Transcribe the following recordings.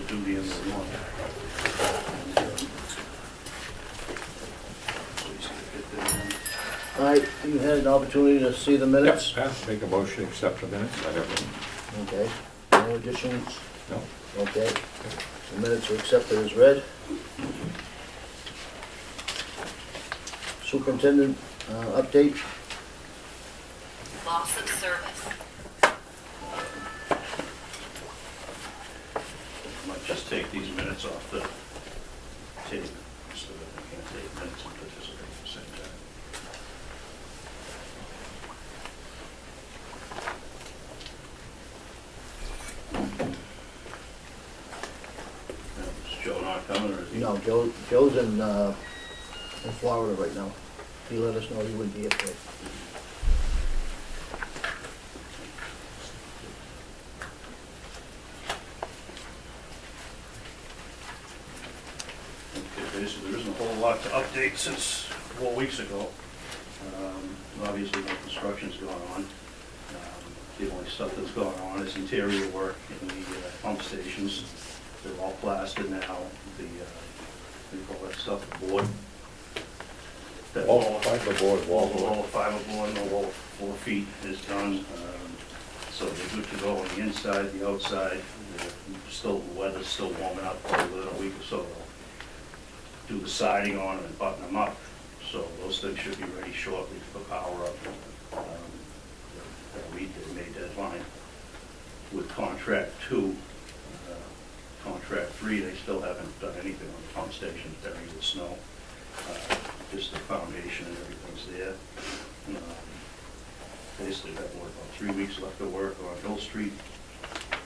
are due the end of the month. So he's gonna get that in. All right, you had an opportunity to see the minutes? Yeah, make a motion, accept the minutes, I have them. Okay, no additions? No. Okay, the minutes are accepted as read. Superintendent, update? Loss of service. Might just take these minutes off the tape, so that we can't take minutes and participate at the same time. Now, is Joe not coming, or is he? No, Joe's in Florida right now. He let us know he wouldn't be here today. Okay, basically, there isn't a whole lot to update since 4 weeks ago. Obviously, no construction's going on. The only stuff that's going on is interior work in the pump stations. They're all plastered now. The, what do you call that stuff, the board? That Wall fiber board, wall the board. wall fiber board, the wall 4 feet is done. So they're good to go on the inside, the outside. Still, the weather's still warming up. Probably within a week or so, they'll do the siding on them and button them up. So those things should be ready shortly to put power up. They'll meet their May deadline. With contract 2, contract 3, they still haven't done anything on the pump stations, burying the snow. Just the foundation and everything's there. Basically, got about 3 weeks left to work on Hill Street,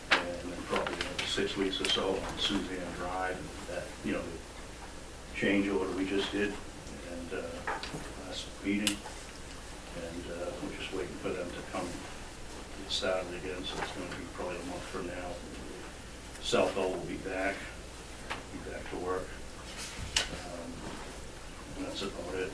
and then probably another 6 weeks or so on Suzanne Drive. And that, you know, the change order we just did, and last meeting, and we're just waiting for them to come get started again. So it's going to be probably a month from now. Southall will be back to work. And that's about it.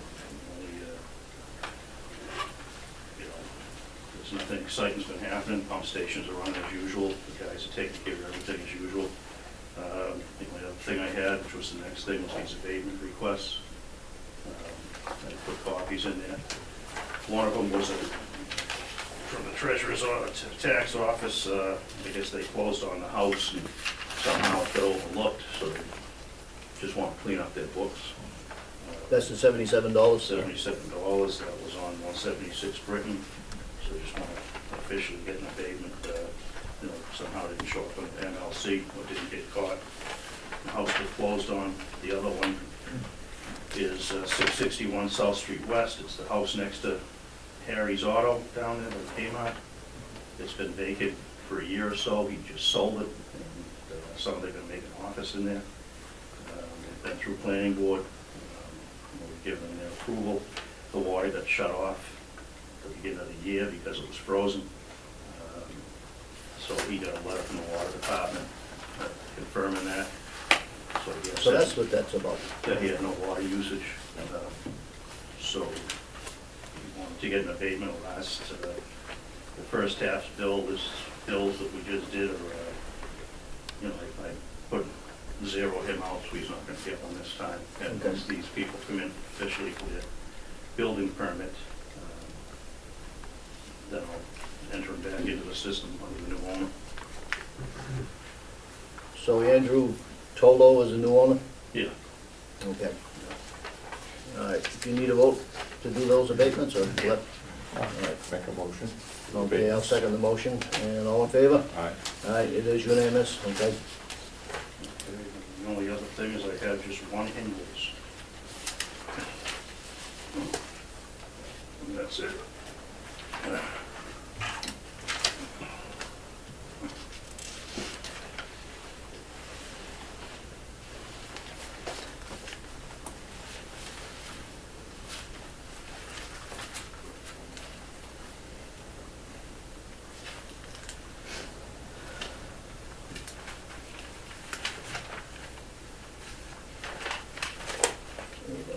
There's nothing exciting's been happening. Pump stations are running as usual. The guys are taking care of everything as usual. The only other thing I had, which was the next thing, was these abatement requests. I put copies in there. One of them was from the treasurer's tax office. I guess they closed on the house and somehow it got overlooked, so they just want to clean up their books. That's the $77? $77, that was on 176 Britain, so just want to officially get an abatement, you know, somehow didn't show up on the MLC, or didn't get caught. The house that closed on, the other one is 661 South Street West. It's the house next to Harry's Auto down there, the Kmart. It's been vacant for a year or so. He just sold it, and somebody's going to make an office in there. They've been through planning board. We've given them their approval. The water got shut off at the beginning of the year because it was frozen. So he got a letter from the water department confirming that. So that's what that's about. That he had no water usage. So we wanted to get an abatement last. The first half's bills that we just did are, you know, I put zero him out, so he's not going to get one this time. And once these people come in officially for their building permit, then I'll enter them back into the system under the new owner. So Andrew Tolo is the new owner? Yeah. Okay. All right, do you need a vote to do those abatements, or what? All right, make a motion. Okay, I'll second the motion, and all in favor? Aye. All right, it is unanimous, okay? The only other thing is I have just one invoice. And that's it.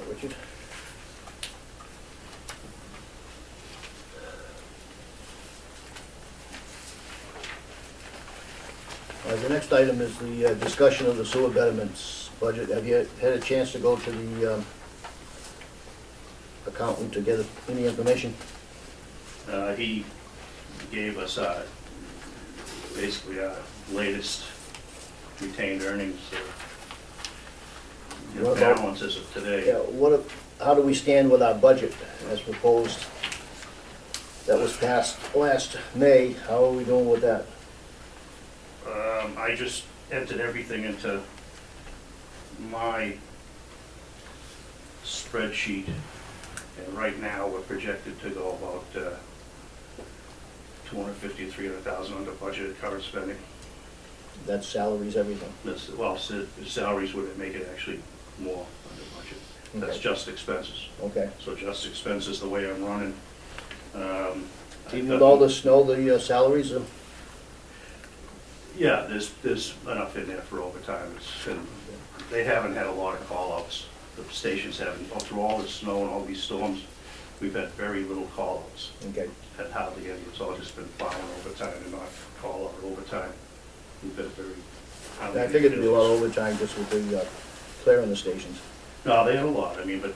Richard? The next item is the discussion of the sewer betterments budget. Have you had a chance to go to the accountant to get any information? He gave us basically our latest retained earnings What about- balance as of today. Yeah, how do we stand with our budget as proposed? That was passed last May. How are we doing with that? I just entered everything into my spreadsheet, and right now we're projected to go about 250 to 300,000 under budgeted current spending. That's salaries, everything. That's, well, salaries would make it actually more under budget. That's Okay. just expenses. Okay. So just expenses, the way I'm running. Even with all the snow, the salaries are... Yeah, there's enough in there for overtime. And they haven't had a lot of call-outs. The stations haven't, through all the snow and all these storms, we've had very little call-outs. Okay. Had hardly any. It's all just been plowing overtime and not call-out overtime. We've been very... I figured there'd be a lot of overtime just with the clearing the stations. No, they have a lot. I mean, but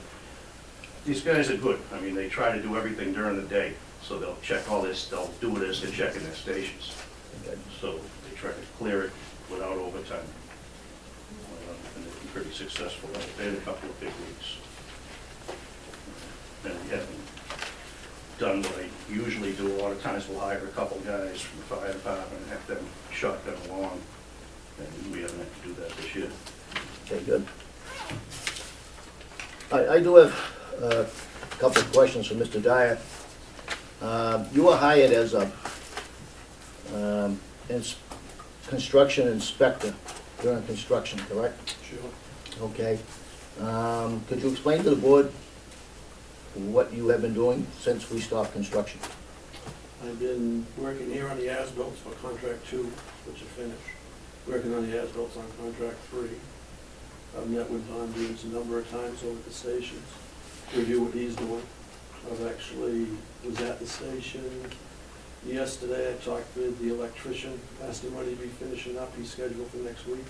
these guys are good. I mean, they try to do everything during the day. So they'll check all this, they'll do it as they're checking their stations. Okay. So they try to clear it without overtime. And they've been pretty successful. They had a couple of big weeks. And we haven't done what I usually do. A lot of times we'll hire a couple guys from the fire department and have them shotgun along. And we haven't had to do that this year. Okay, good. I do have a couple of questions for Mr. Dyer. You were hired as a construction inspector during construction, correct? Sure. Okay. Could you explain to the board what you have been doing since we stopped construction? I've been working here on the as-bills for contract 2, which is finished. Working on the as-bills on contract 3. I've met with Don Deans a number of times over at the stations, review what he's doing. I've actually was at the station yesterday. I talked with the electrician, asked him when he'd be finishing up. He's scheduled for next week.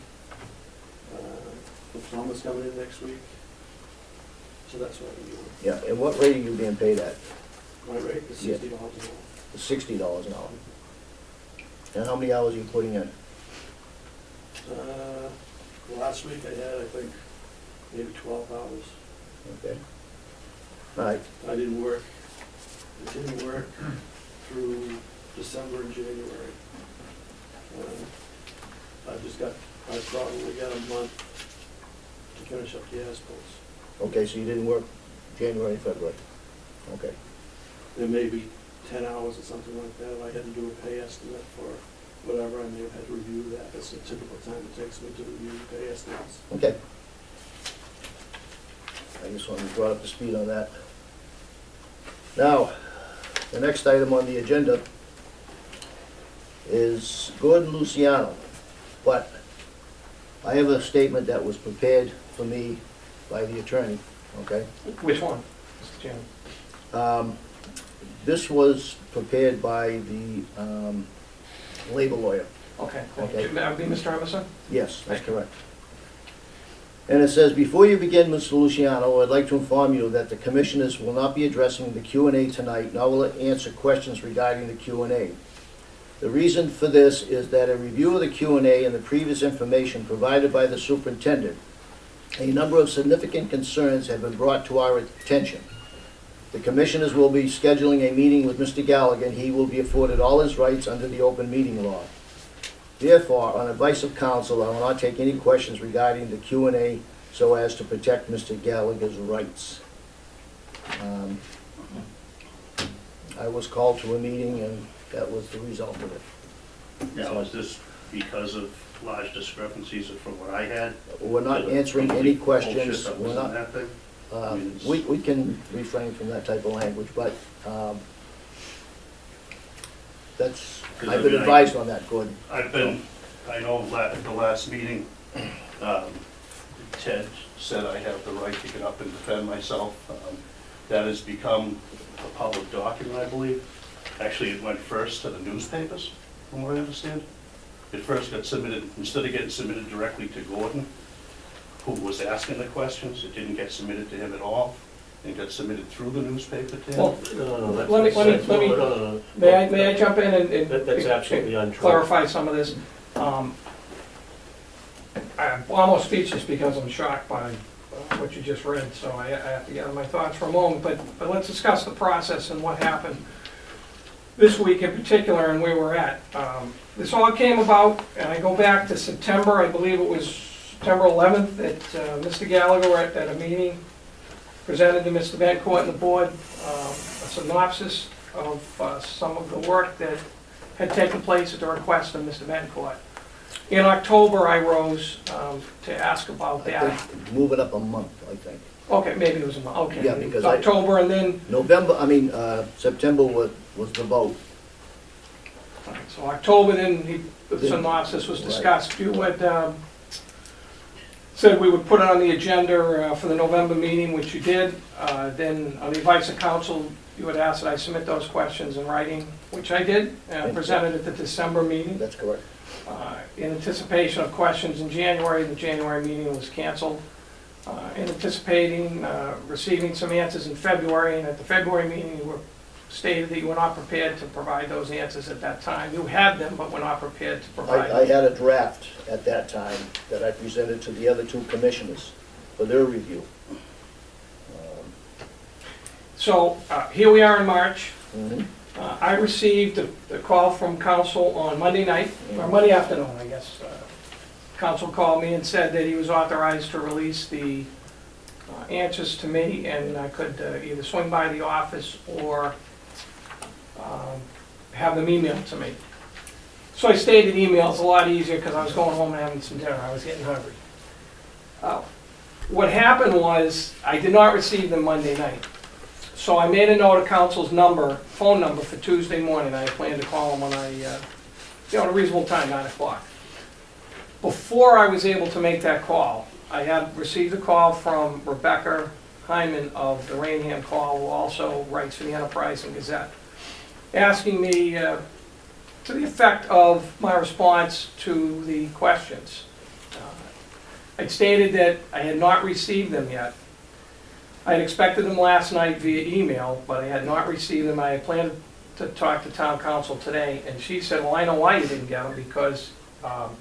The plumber's coming in next week. So that's what I'm doing. Yeah, and what rate are you being paid at? My rate is Yeah. $60 an hour. $60 an hour. And how many hours are you putting in? Last week I had, I think, maybe 12 hours. Okay. All right. I didn't work, it didn't work through December and January. I probably got a month to finish up the as-bills. Okay, so you didn't work January and February? Okay. There may be 10 hours or something like that. If I had to do a pay estimate for whatever, I may have had to review that. That's the typical time it takes me to review pay estimates. Okay. I just wanted to be brought up to speed on that. Now, the next item on the agenda is Gordon Luciano, but I have a statement that was prepared for me by the attorney, okay? Which one, Mr. Chairman? This was prepared by the labor lawyer. Okay. Okay. That would be Mr. Emerson? Yes, that's Thank you. correct. And it says, before you begin, Mr. Luciano, I'd like to inform you that the commissioners will not be addressing the Q&A tonight, nor will it answer questions regarding the Q&A. The reason for this is that a review of the Q&A and the previous information provided by the superintendent, a number of significant concerns have been brought to our attention. The commissioners will be scheduling a meeting with Mr. Gallagher, and he will be afforded all his rights under the open meeting law. Therefore, on advice of counsel, I will not take any questions regarding the Q&A so as to protect Mr. Gallagher's rights. I was called to a meeting, and that was the result of it. Now, is this because of large discrepancies from what I had? We're not answering any questions. Bullshit that We're was in not. that thing? We can refrain from that type of language, but that's, 'Cause I've been advised on that, Gordon. I know at the last meeting, Ted said I have the right to get up and defend myself. That has become a public document, I believe. Actually, it went first to the newspapers, from what I understand. it first got submitted, instead of getting submitted directly to Gordon, who was asking the questions, it didn't get submitted to him at all, and got submitted through the newspaper to him. Well, No, that's. let me, No. may I jump in and That's absolutely untrue. clarify some of this? I'm almost speechless because I'm shocked by what you just read, so I have to gather my thoughts for a moment, but let's discuss the process and what happened this week in particular and where we're at. This all came about, and I go back to September, I believe it was September 11th, that Mr. Gallagher at a meeting presented to Mr. Van Court and the board a synopsis of some of the work that had taken place at the request of Mr. Van Court. In October, I rose to ask about I that. think move it up a month, I think. Okay, maybe it was a month, okay. Yeah, because I- October, and then, September was the vote. so October, then the Then- synopsis was right. discussed. You had said we would put it on the agenda for the November meeting, which you did. Then, on the advice of council, you had asked that I submit those questions in writing, which I did, and presented at the December meeting. That's correct. In anticipation of questions in January, the January meeting was canceled. In anticipating receiving some answers in February, and at the February meeting, you were stated that you were not prepared to provide those answers at that time. You had them, but were not prepared to provide I them. had a draft at that time that I presented to the other two commissioners for their review. So here we are in March. Mhm. I received a call from council on Monday night, or Monday afternoon, I guess. Council called me and said that he was authorized to release the answers to me, and I could either swing by the office or have them emailed to me. So I stayed at emails a lot easier because I was going home and having some dinner. I was getting hungry. What happened was I did not receive them Monday night. So I made a note of council's phone number for Tuesday morning. I planned to call him when at a reasonable time, 9 o'clock. Before I was able to make that call, I had received a call from Rebecca Hyman of the Rainham Call, who also writes for the Enterprise and Gazette, asking me to the effect of my response to the questions. I'd stated that I had not received them yet. I had expected them last night via email, but I had not received them. I had planned to talk to town council today, and she said, well, I know why you didn't get them, because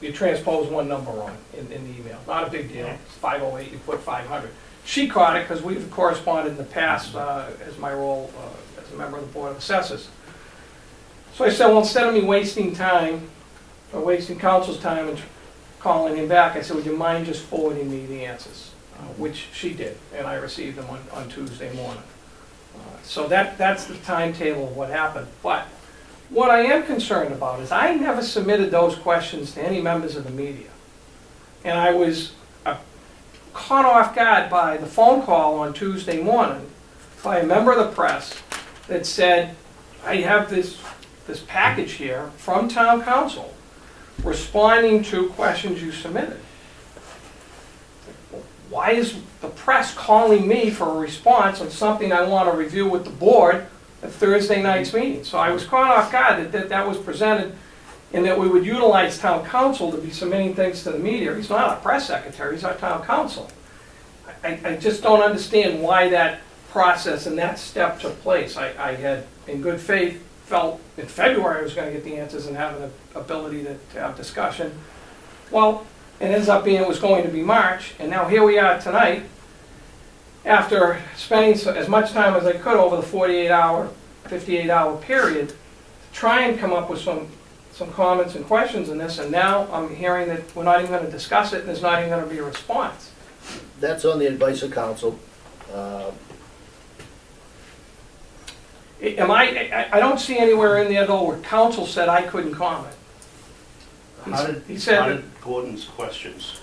you transposed one number wrong in the email. Not a big deal. It's 508, you put 500. She caught it because we've corresponded in the past as my role as a member of the Board of Assessors. So I said, well, instead of me wasting time, or wasting council's time and calling him back, I said, would you mind just forwarding me the answers? Which she did, and I received them on Tuesday morning. So that's the timetable of what happened. But what I am concerned about is I never submitted those questions to any members of the media. And I was caught off guard by the phone call on Tuesday morning by a member of the press that said, I have this package here from town council responding to questions you submitted. Why is the press calling me for a response on something I want to review with the board at Thursday night's meeting? So I was caught off guard that was presented, and that we would utilize town council to be submitting things to the media. He's not our press secretary, he's our town council. I just don't understand why that process and that step took place. I had, in good faith, felt in February I was going to get the answers and have an ability to have discussion. Well, it ends up being it was going to be March, and now here we are tonight, after spending as much time as I could over the 48-hour, 58-hour period, to try and come up with some comments and questions in this, and now I'm hearing that we're not even going to discuss it, and there's not even going to be a response. That's on the advice of council. I don't see anywhere in there, though, where council said I couldn't comment. How He said did that- Gordon's questions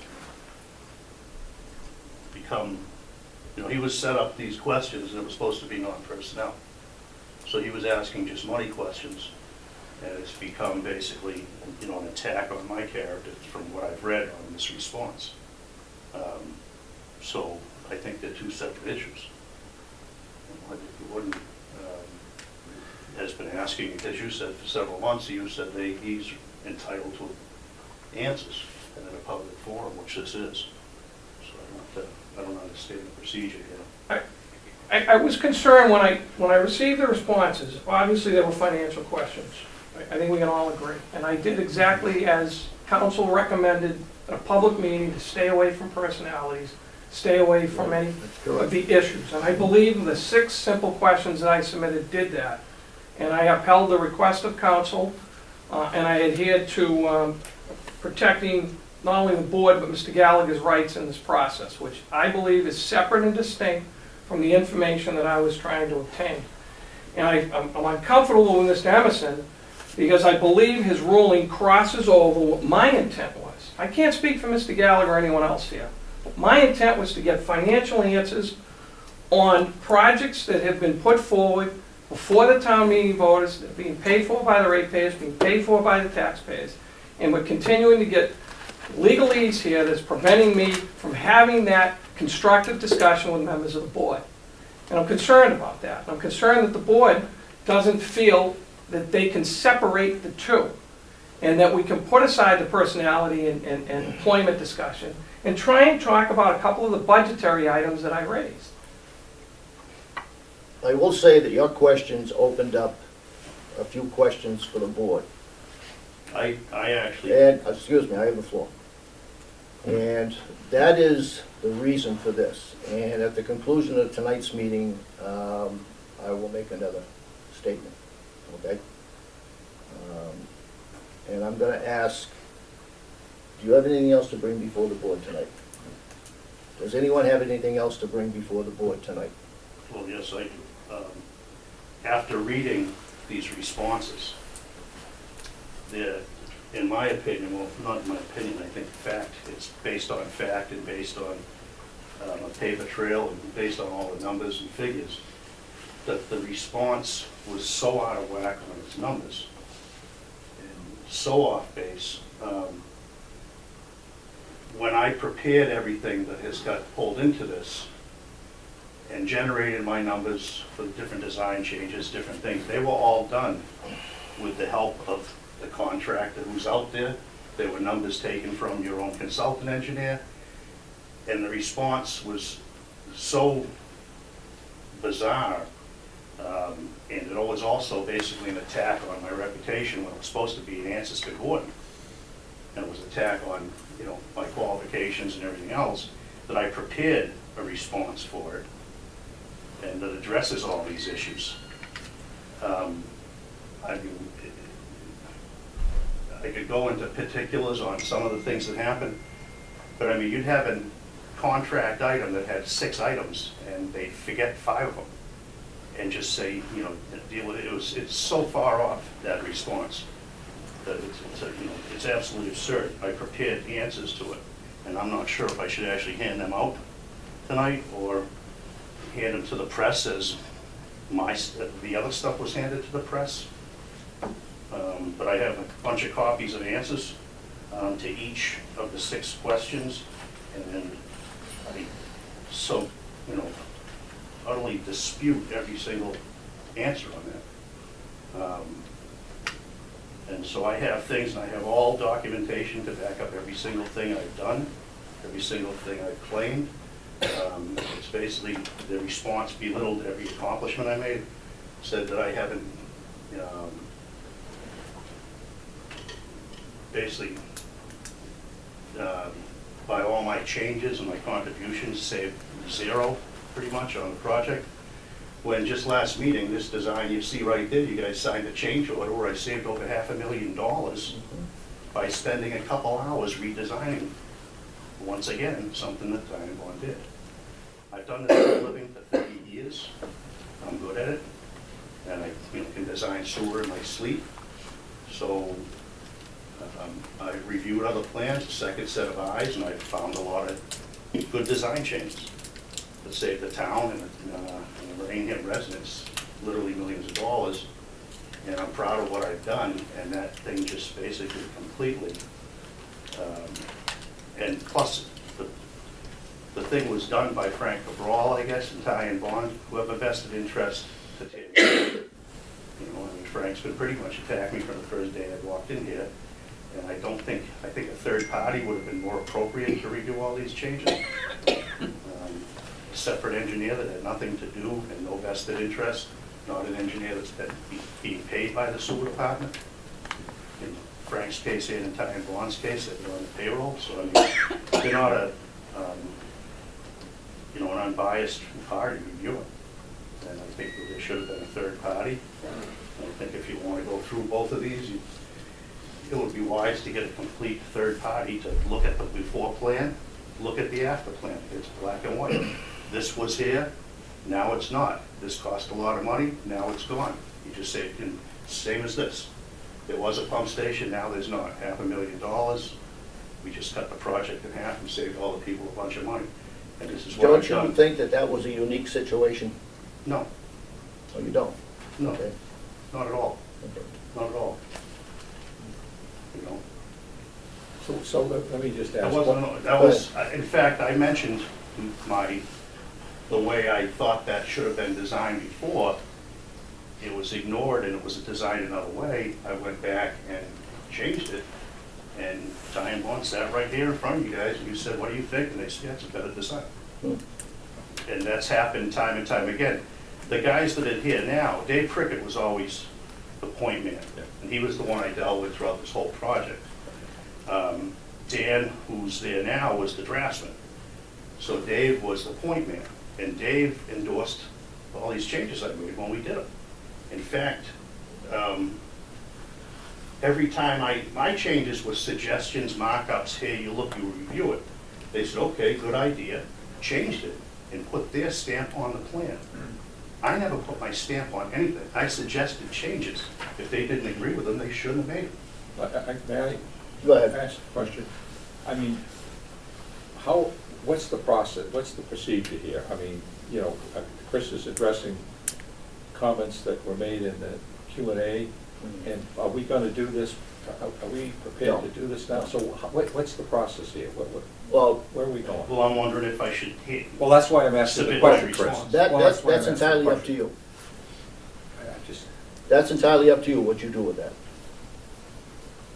become, he was set up these questions and it was supposed to be non-personnel. So he was asking just money questions, and it's become basically, an attack on my character from what I've read on this response. So I think they're two separate issues. I think Gordon has been asking, as you said, for several months. You said he's entitled to answers and in a public forum, which this is. So I don't understand the procedure here. I was concerned when I received the responses. Obviously, there were financial questions. I think we can all agree. And I did exactly as council recommended at a public meeting, to stay away from personalities, stay away from any of the issues. And I believe the 6 simple questions that I submitted did that. And I upheld the request of council, and I adhered to protecting not only the board, but Mr. Gallagher's rights in this process, which I believe is separate and distinct from the information that I was trying to obtain. And I'm uncomfortable with Mr. Emerson because I believe his ruling crosses over what my intent was. I can't speak for Mr. Gallagher or anyone else here. My intent was to get financial answers on projects that have been put forward before the town meeting voters, that are being paid for by the ratepayers, being paid for by the taxpayers, and we're continuing to get legalese here that's preventing me from having that constructive discussion with members of the board. And I'm concerned about that. I'm concerned that the board doesn't feel that they can separate the two, and that we can put aside the personality and employment discussion and try and talk about a couple of the budgetary items that I raised. I will say that your questions opened up a few questions for the board. I actually, And, excuse me, I have the floor. And that is the reason for this. And at the conclusion of tonight's meeting, I will make another statement, okay? And I'm gonna ask, do you have anything else to bring before the board tonight? Does anyone have anything else to bring before the board tonight? well, yes, I do. After reading these responses, in my opinion, well, not in my opinion, I think fact, it's based on fact and based on a paper trail and based on all the numbers and figures, that the response was so out of whack on its numbers and so off base. When I prepared everything that has got pulled into this and generated my numbers for the different design changes, different things, they were all done with the help of the contractor who's out there. There were numbers taken from your own consultant engineer, and the response was so bizarre, and it was also basically an attack on my reputation when it was supposed to be an answers to Gordon, and it was an attack on, you know, my qualifications and everything else, that I prepared a response for it, and that addresses all these issues. I mean, I could go into particulars on some of the things that happened, but I mean, you'd have a contract item that had 6 items, and they forget 5 of them, and just say, you know, deal with it. It's so far off, that response, that it's absolutely absurd. I prepared answers to it, and I'm not sure if I should actually hand them out tonight or hand them to the press as the other stuff was handed to the press. But I have a bunch of copies of answers to each of the 6 questions, and then I utterly dispute every single answer on that. And so I have things, and I have all documentation to back up every single thing I've done, every single thing I've claimed. It's basically the response belittled every accomplishment I made, said that I haven't basically by all my changes and my contributions saved 0 pretty much on the project. When just last meeting, this design you see right there, you guys signed a change order where I saved over $500,000 by spending a couple hours redesigning, once again, something that Time and Bond did. I've done this for a living for 30 years. I'm good at it, and I can design sewer in my sleep. So I reviewed other plans, a second set of eyes, and I found a lot of good design changes that saved the town and the Rainham residents literally millions of dollars. And I'm proud of what I've done, and that thing just basically completely, and plus the thing was done by Frank Cabral, I guess, and Ty and Bond, who have a vested interest to take care of it. You know, I mean, Frank's been pretty much attacking me from the first day I walked in here, And I think a third party would have been more appropriate to redo all these changes. A separate engineer that had nothing to do and no vested interest, not an engineer that's being paid by the sewer department. In Frank's case and in Ty and Vaughn's case, they're on the payroll, so I mean, they're not an unbiased party reviewing. And I think that there should have been a third party. I think if you want to go through both of these, it would be wise to get a complete third party to look at the before plan, look at the after plan. It's black and white. This was here, now it's not. This cost a lot of money, now it's gone. You just say, same as this. There was a pump station, now there's not. $500,000. We just cut the project in half and saved all the people a bunch of money. And this is what Don't I've you done. think that that was a unique situation? No, Oh, you don't? no, Okay. not at all, Okay. not at all. You know? So let me just That ask. wasn't, that was, in fact, I mentioned the way I thought that should have been designed before. It was ignored and it was designed another way. I went back and changed it. And Ty and Vaughn sat right here in front of you guys and you said, what do you think? And they said, that's a better design. And that's happened time and time again. The guys that are here now, Dave Prickett was always the point man. And he was the one I dealt with throughout this whole project. Dan, who's there now, was the draftsman. So Dave was the point man. And Dave endorsed all these changes I made when we did them. In fact, every time my changes were suggestions, markups, here, you look, you review it. They said, okay, good idea, changed it, and put their stamp on the plan. I never put my stamp on anything. I suggested changes. If they didn't agree with them, they shouldn't have made them. May I Go ahead. ask a question? I mean, what's the process, what's the procedure here? I mean, you know, Chris is addressing comments that were made in the Q&A, and are we going to do this, are we prepared to do this now? So what's the process here? Well, Where are we going? Well, I'm wondering if I should hit. Well, that's why I'm asking the Submit my question, Chris. response. Well, that's why I'm asking entirely the up to question. you. I just, That's entirely up to you what you do with that.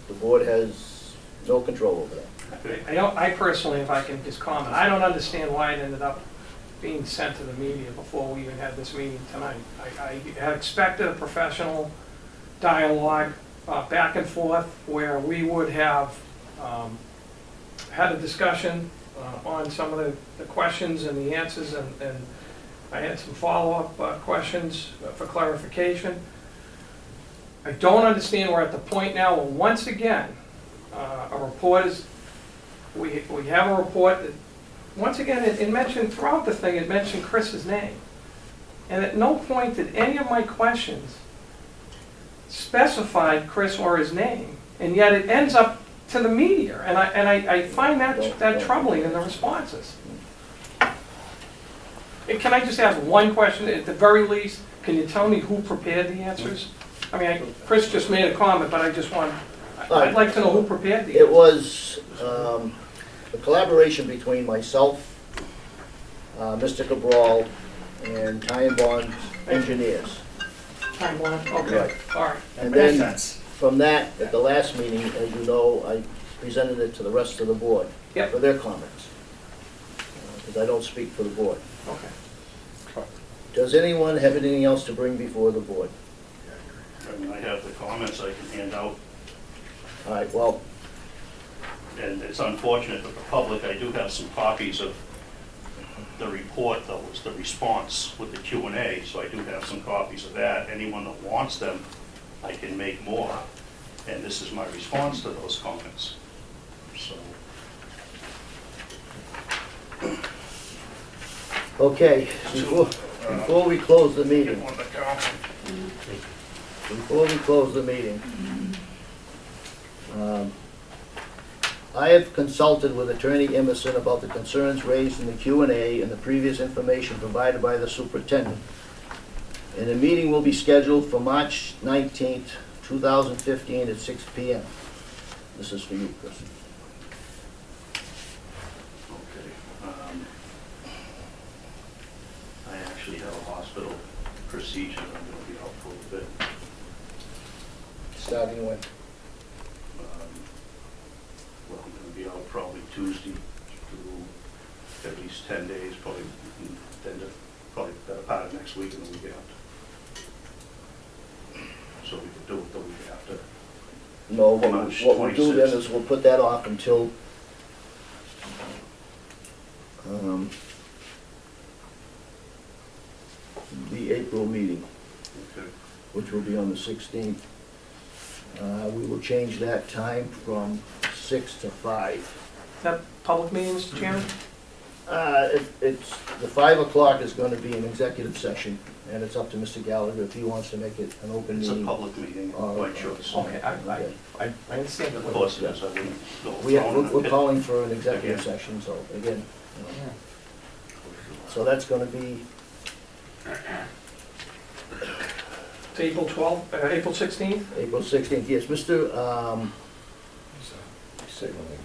The board has no control over that. I personally, if I can just comment, I don't understand why it ended up being sent to the media before we even had this meeting tonight. I had expected a professional dialogue back and forth where we would have had a discussion on some of the questions and the answers, and I had some follow-up questions for clarification. I don't understand, we're at the point now where once again, a report is, we have a report that, once again, it mentioned throughout the thing, it mentioned Chris's name. And at no point did any of my questions specified Chris or his name, and yet it ends up to the media, and I find that troubling in the responses. And can I just ask one question, at the very least, can you tell me who prepared the answers? I mean, Chris just made a comment, but I just want, I'd like to know who prepared the It answers. was a collaboration between myself, Mr. Cabral, and Ty and Bond engineers. Time one, okay, Right. all right. And then, from that, at the last meeting, as you know, I presented it to the rest of the board Yep. for their comments. Because I don't speak for the board. Okay. Does anyone have anything else to bring before the board? I mean, I have the comments I can hand out, All right, well, and it's unfortunate that the public, I do have some copies of the report that was the response with the Q&A, so I do have some copies of that. Anyone that wants them, I can make more, and this is my response to those comments. So, okay, before we close the meeting, get one to count. before we close the meeting, I have consulted with Attorney Emerson about the concerns raised in the Q&A and the previous information provided by the superintendent. And the meeting will be scheduled for March 19th, 2015 at 6 p.m. This is for you, Chris. Okay. I actually have a hospital procedure that I'm going to be out for a bit. Starting when? gonna be out probably Tuesday through at least 10 days, probably, then probably better part of next week and the week after. So we could do it the week after. No, March what we'll do then 26th. is we'll put that off until the April meeting, Okay. which will be on the 16th. We will change that time from 6 to 5. That public meeting, Mr. Chairman? It's, the 5 o'clock is gonna be an executive session, and it's up to Mr. Gallagher if he wants to make it an open It's a meeting. public meeting, by choice. Okay, I understand Of that. course it is, I wouldn't go We're throwing calling for an executive Again. session, so again, so that's gonna be, It's April 12th, April 16th? April 16th, yes, Mr., Signaling.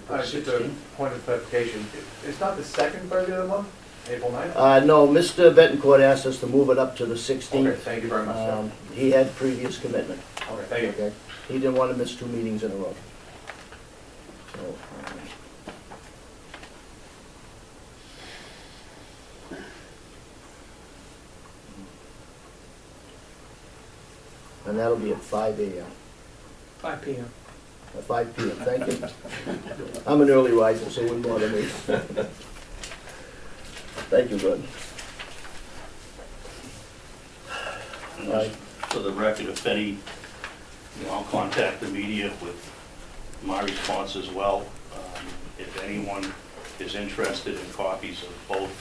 Just a point of clarification, it's not the second Thursday of the month, April 9th? no, Mr. Betancourt asked us to move it up to the Okay, 16th. thank you very much, sir. He had previous commitment, Okay, thank you. okay? He didn't want to miss 2 meetings in a row. So, and that'll be at 5 a.m. 5 PM. At 5 p.m., thank you. I'm an early riser, so it wouldn't bother me. Thank you, Gordon. And just for the record, if any, I'll contact the media with my response as well. If anyone is interested in copies of both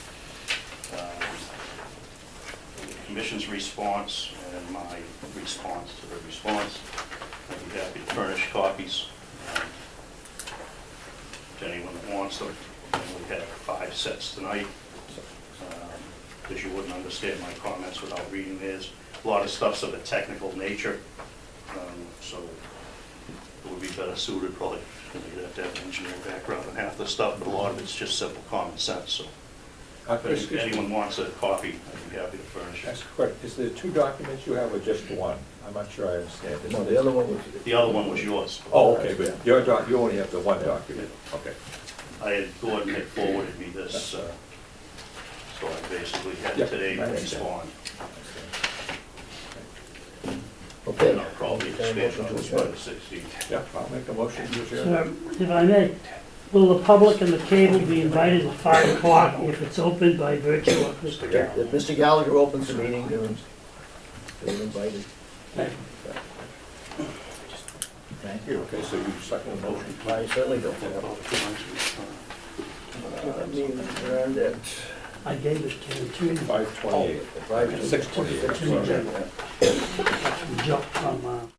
the commission's response and my response to the response, I'd be happy to furnish copies to anyone that wants them. And we had 5 sets tonight, because you wouldn't understand my comments without reading theirs. A lot of stuff's of a technical nature, so it would be better suited probably, you'd have to have an engineering background on half the stuff, but a lot of it's just simple common sense, so. But if anyone wants a copy, I'd be happy to furnish it. Ask a question, is there 2 documents you have or just one? I'm not sure I understand. No, the other one was, The other one was yours. Oh, okay, but you only have the one document, okay. Gordon had forwarded me this, so I basically had Yeah, today to I understand. respond. okay. And I'll probably expand on this by the 16th. Yeah, I'll make a motion to adjourn. Sir, if I may, will the public and the cable be invited at 5 o'clock if it's opened by virtue of Mr. Gallagher? If Mr. Gallagher opens the meeting, they're invited. Thank you. Okay, so you second the motion? I certainly do. That means we're on that. I gave it to him too. 5:28. 5 to 6:28. 6:28. Jump from,